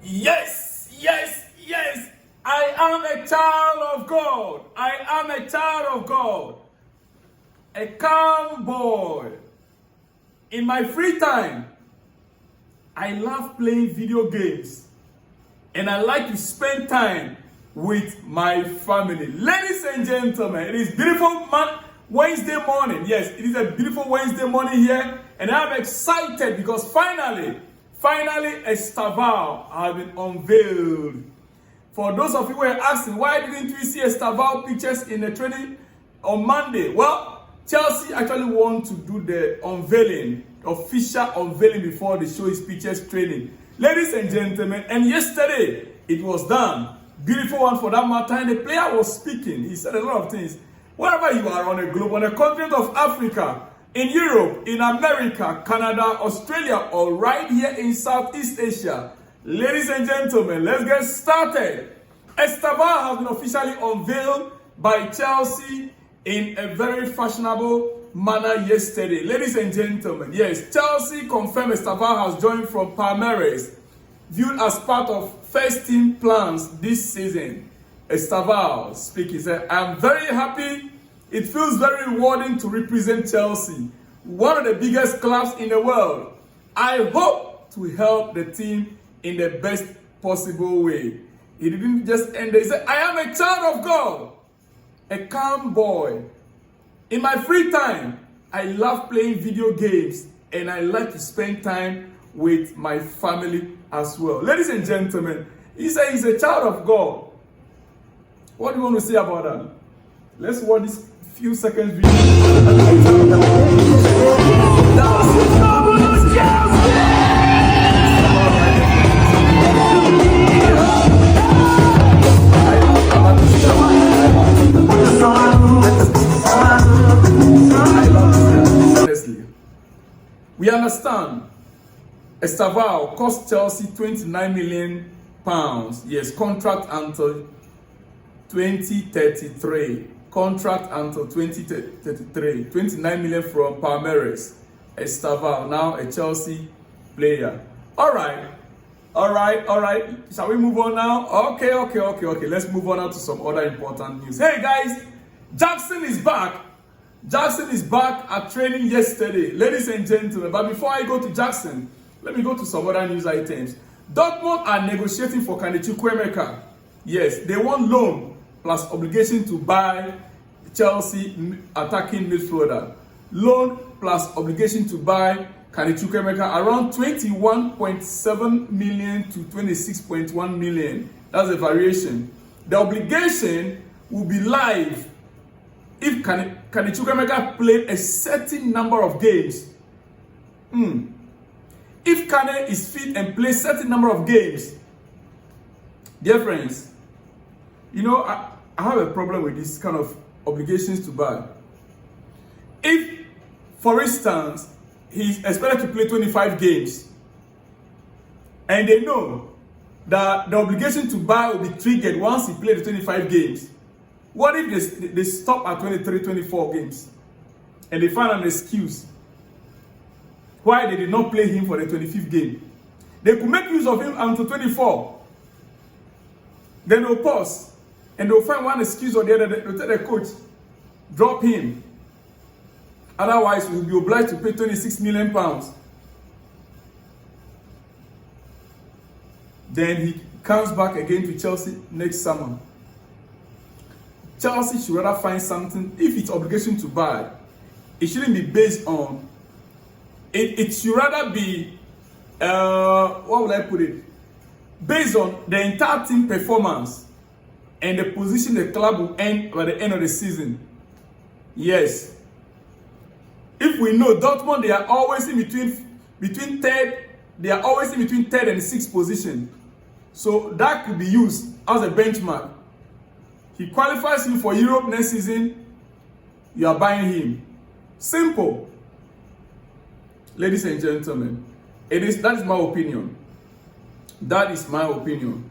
Yes, yes, yes. I am a child of God. I am a child of God. A calm boy. In my free time, I love playing video games. And I like to spend time with my family. Ladies and gentlemen, it is beautiful Wednesday morning. Yes, it is a beautiful Wednesday morning here. And I'm excited because finally, Estavao has been unveiled. For those of you who are asking, why didn't we see Estavao pictures in the training on Monday? Well, Chelsea actually want to do the unveiling, official unveiling before they show his pictures training. Ladies and gentlemen, and yesterday it was done. Beautiful one for that matter. And the player was speaking. He said a lot of things. Wherever you are on the globe, on the continent of Africa, in Europe, in America, Canada, Australia, or right here in Southeast Asia, ladies and gentlemen, let's get started. Estavao has been officially unveiled by Chelsea in a very fashionable manner yesterday. Ladies and gentlemen, yes, Chelsea confirmed Estavao has joined from Palmeiras, viewed as part of first team plans this season. Estavao speaking, said, "I'm very happy. It feels very rewarding to represent Chelsea, one of the biggest clubs in the world. I hope to help the team in the best possible way." He didn't just end there. He said, "I am a child of God, a calm boy. In my free time, I love playing video games and I like to spend time with my family as well." Ladies and gentlemen, he said he's a child of God. What do you want to say about that? Let's watch this few seconds video. Honestly, we understand Estavao cost Chelsea £29 million. Yes, contract until 2033. Contract until 2033. 29 million from Palmeiras. Estavao, now a Chelsea player. All right. Shall we move on now? Okay. Let's move on now to some other important news. Hey guys, Jackson is back. Jackson is back at training yesterday, ladies and gentlemen. But before I go to Jackson, let me go to some other news items. Dortmund are negotiating for Chukwuemeka. Yes, they want loan plus obligation to buy Chelsea attacking midfielder. Loan plus obligation to buy Chukwuemeka around 21.7 million to 26.1 million. That's a variation. The obligation will be live if Chukwuemeka played a certain number of games. If Kane is fit and plays a certain number of games, dear friends, you know, I have a problem with this kind of obligations to buy. If, for instance, he's expected to play 25 games, and they know that the obligation to buy will be triggered once he plays the 25 games, what if they stop at 23, 24 games, and they find an excuse why they did not play him for the 25th game? They could make use of him until 24. Then they'll pause. And they'll find one excuse or the other. They'll tell the coach, drop him. Otherwise, we'll be obliged to pay £26 million. Then he comes back again to Chelsea next summer. Chelsea should rather find something. If it's obligation to buy, it shouldn't be based on. It should rather be, what would I put it? Based on the entire team performance and the position the club will end by the end of the season. Yes. If we know Dortmund, they are always in between third, they are always in between third and sixth position. So that could be used as a benchmark. He qualifies him for Europe next season, you are buying him. Simple. Ladies and gentlemen, that is my opinion. That is my opinion.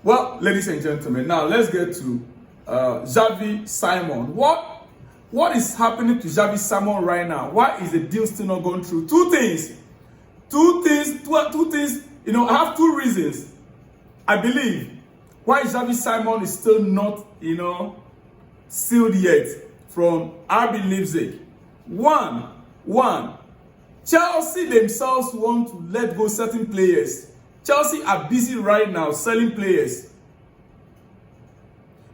Well, ladies and gentlemen, now let's get to Javi Simon. What is happening to Javi Simon right now? Why is the deal still not going through? Two things I have two reasons, I believe, why Javi Simon is still not, sealed yet from RB Leipzig. One, Chelsea themselves want to let go certain players. Chelsea are busy right now selling players.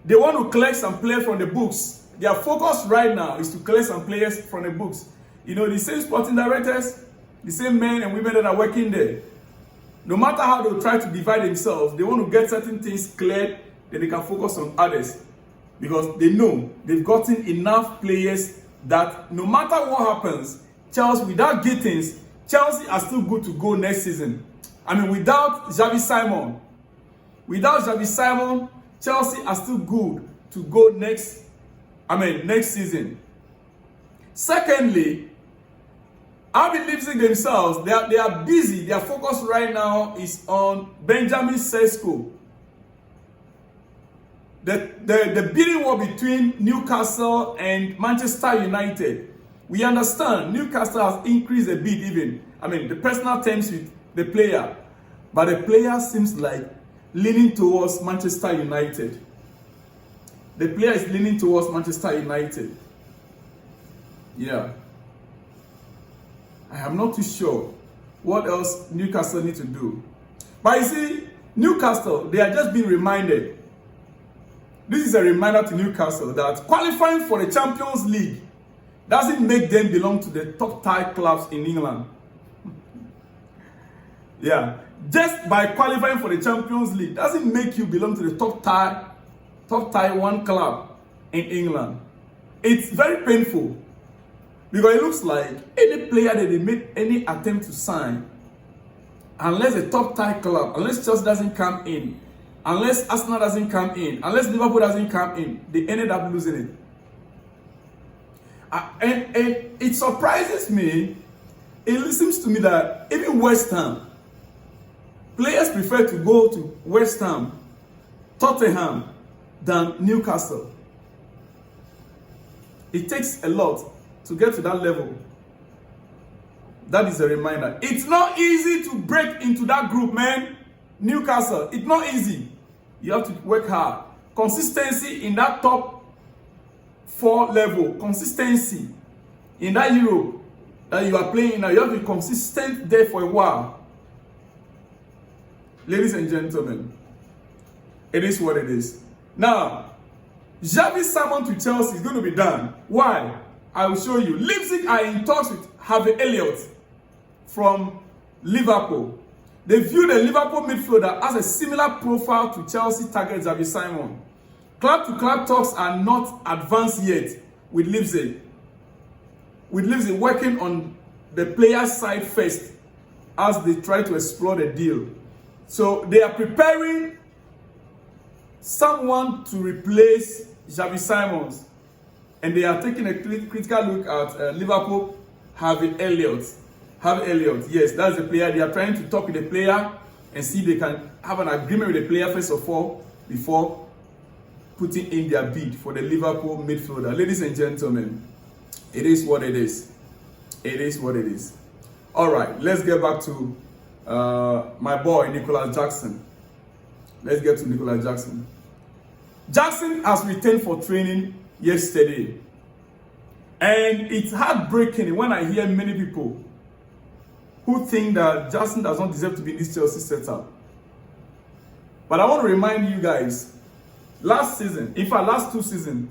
They want to collect some players from the books. Their focus right now is to collect some players from the books. The same sporting directors, the same men and women that are working there. No matter how they try to divide themselves, they want to get certain things cleared, then they can focus on others. Because they know they've gotten enough players that no matter what happens, Chelsea, without Gittins, Chelsea are still good to go next season. Without Javi Simon, Chelsea are still good to go next season. Secondly, RB Leipzig themselves, they are busy. Their focus right now is on Benjamin Sesko. The bidding war between Newcastle and Manchester United. We understand Newcastle has increased the bid even. The personal terms with the player. But the player seems like leaning towards Manchester United. The player is leaning towards Manchester United. Yeah. I am not too sure what else Newcastle need to do. But you see, Newcastle, they are just being reminded. This is a reminder to Newcastle that qualifying for the Champions League doesn't make them belong to the top tier clubs in England. Yeah. Just by qualifying for the Champions League doesn't make you belong to the top tier one club in England. It's very painful. Because it looks like any player that they made any attempt to sign, unless a top tier club, unless Chelsea doesn't come in, unless Arsenal doesn't come in, unless Liverpool doesn't come in, they ended up losing it. And it surprises me. It seems to me that even West Ham, players prefer to go to West Ham, Tottenham, than Newcastle. It takes a lot to get to that level. That is a reminder. It's not easy to break into that group, man. Newcastle, it's not easy. You have to work hard. Consistency in that top 4 level. Consistency in that Europe that you are playing now. You have to be consistent there for a while. Ladies and gentlemen, it is what it is. Now, Javi Simon to Chelsea is going to be done. Why? I will show you. Leipzig are in talks with Harvey Elliott from Liverpool. They view the Liverpool midfielder as a similar profile to Chelsea target Javi Simon. Club-to-club talks are not advanced yet with Leipzig. With Leipzig working on the player side first as they try to explore the deal. So they are preparing someone to replace Javi Simons. And they are taking a critical look at Liverpool, Harvey Elliott. Harvey Elliott, yes, that's the player. They are trying to talk with the player and see if they can have an agreement with the player first of all before putting in their bid for the Liverpool midfielder. Ladies and gentlemen, it is what it is. It is what it is. All right, let's get back to my boy, Nicolas Jackson. Let's get to Nicolas Jackson. Jackson has returned for training yesterday. And it's heartbreaking when I hear many people who think that Jackson does not deserve to be in this Chelsea setup. But I want to remind you guys, last season, in fact last 2 seasons,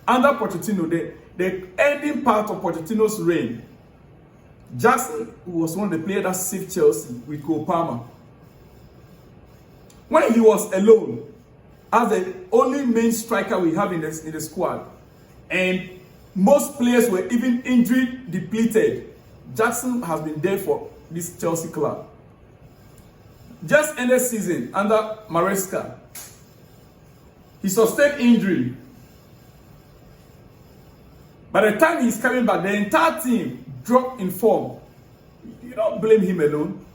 under Pochettino, the ending part of Pochettino's reign, Jackson was one of the players that saved Chelsea with Cobham. When he was alone, as the only main striker we have in the squad, and most players were even injury depleted, Jackson has been there for this Chelsea club. Just ended season under Maresca, he sustained injury. By the time he's coming back, the entire team dropped in form. You don't blame him alone.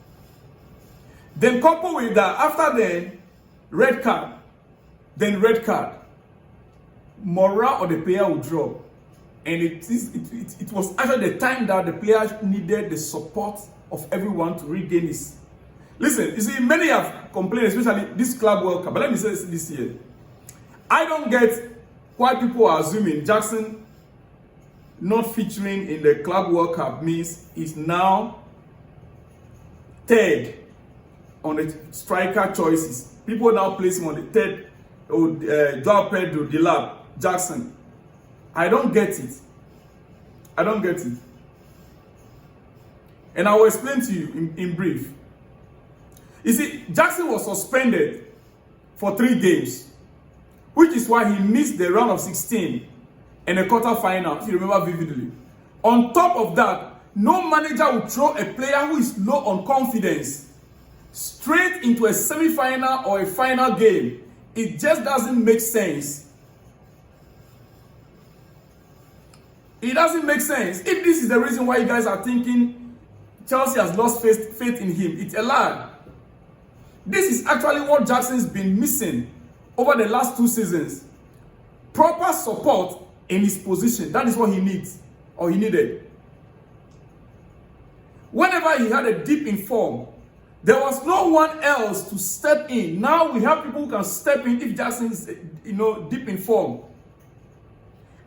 Then coupled with that, after then, red card. Then red card. Morale of the player will drop. And it was actually the time that the player needed the support of everyone to regain his Listen, you see, many have complained, especially this Club World Cup. But let me say this here. I don't get why people are assuming Jackson not featuring in the Club World Cup means he's now third on the striker choices. People now place him on the third. Joao Pedro, Delap, Jackson. I don't get it. I don't get it. And I will explain to you in brief. You see, Jackson was suspended for 3 games, which is why he missed the round of 16 and the quarter-final, if you remember vividly. On top of that, no manager would throw a player who is low on confidence straight into a semi-final or a final game. It just doesn't make sense. It doesn't make sense. If this is the reason why you guys are thinking Chelsea has lost faith in him, it's a lie. This is actually what Jackson's been missing over the last 2 seasons. Proper support in his position. That is what he needs, or he needed. Whenever he had a dip in form, there was no one else to step in. Now we have people who can step in if Jackson is, deep in form.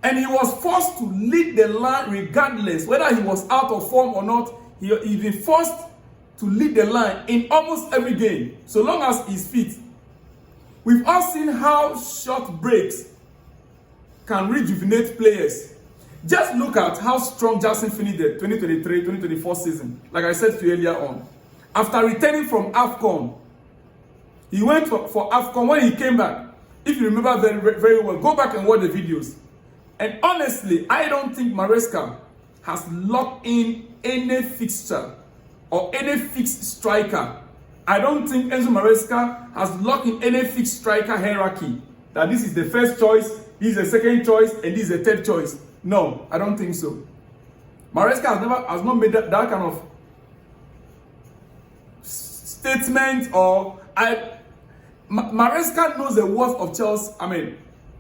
And he was forced to lead the line regardless, whether he was out of form or not. He's been forced to lead the line in almost every game, so long as he's fit. We've all seen how short breaks can rejuvenate players. Just look at how strong Jackson finished the 2023-2024 season, like I said to you earlier on. After returning from AFCON, he went for AFCON. When he came back, if you remember very, very well, go back and watch the videos. And honestly, I don't think Maresca has locked in any fixture or any fixed striker. I don't think Enzo Maresca has locked in any fixed striker hierarchy. That this is the first choice, this is the second choice, and this is the third choice. No, I don't think so. Maresca has not made that kind of statement, or Maresca knows the worth of Chelsea.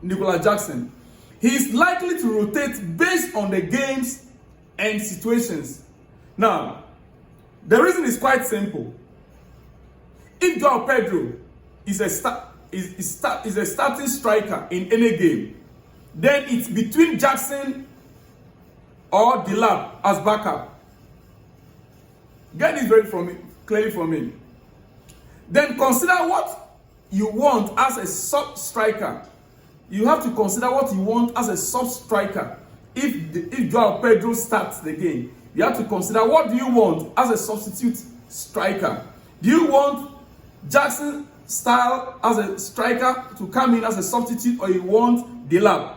Nicolas Jackson. He is likely to rotate based on the games and situations. Now, the reason is quite simple. If Joao Pedro is a starting striker in any game, then it's between Jackson or Delap as backup. Get this very clearly from me. Then consider what you want as a sub striker. You have to consider what you want as a sub striker. If Joao Pedro starts the game, you have to consider what do you want as a substitute striker. Do you want Jackson style as a striker to come in as a substitute, or you want Delap?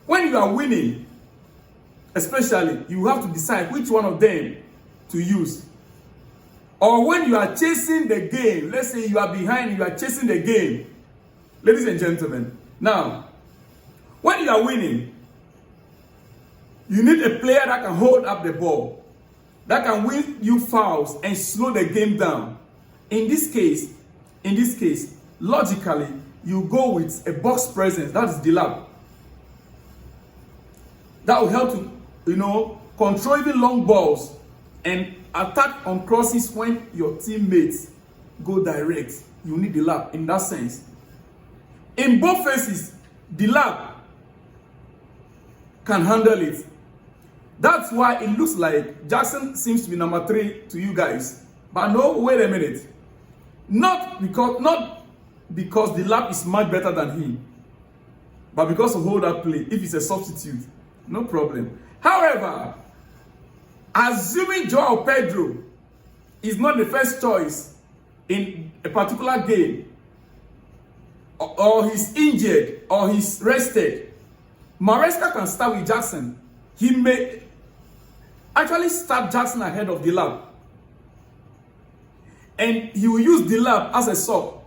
When you are winning, especially, you have to decide which one of them to use. Or when you are chasing the game, let's say you are behind, you are chasing the game. Ladies and gentlemen, now, when you are winning, you need a player that can hold up the ball, that can win you fouls and slow the game down. In this case, logically, you go with a box presence, that is Delap. That will help to, control even long balls and attack on crosses when your teammates go direct. You need Delap in that sense. In both phases, Delap can handle it. That's why it looks like Jackson seems to be number 3 to you guys. But no, wait a minute. Not because Delap is much better than him, but because of hold up play. If it's a substitute, no problem. However, assuming Joao Pedro is not the first choice in a particular game, or he's injured, or he's rested, Maresca can start with Jackson. He may actually start Jackson ahead of Delap. And he will use Delap as a sub.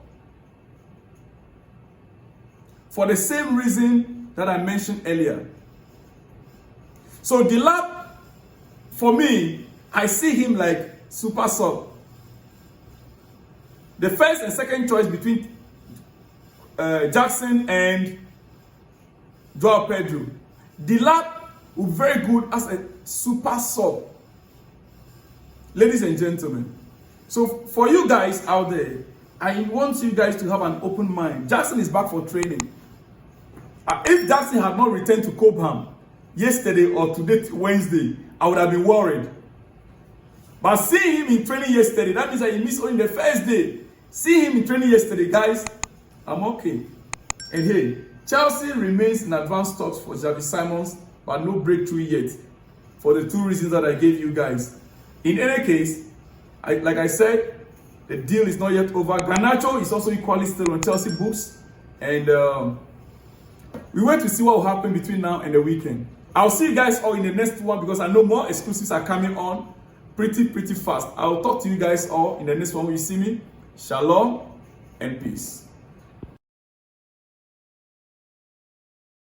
For the same reason that I mentioned earlier. So Delap, for me, I see him like super sub. The first and second choice between Jackson and Joao Pedro. Delap will be very good as a super sub. Ladies and gentlemen. So for you guys out there, I want you guys to have an open mind. Jackson is back for training. If Jackson had not returned to Cobham yesterday or today, Wednesday, I would have been worried. But seeing him in training yesterday, that means that he missed only the first day. Seeing him in training yesterday, guys, I'm okay. And hey, Chelsea remains in advanced talks for Javi Simon, but no breakthrough yet, for the two reasons that I gave you guys. In any case, like I said, the deal is not yet over. Garnacho is also equally still on Chelsea books, and we wait to see what will happen between now and the weekend. I'll see you guys all in the next one because I know more exclusives are coming on pretty fast. I'll talk to you guys all in the next one when you see me. Shalom and peace.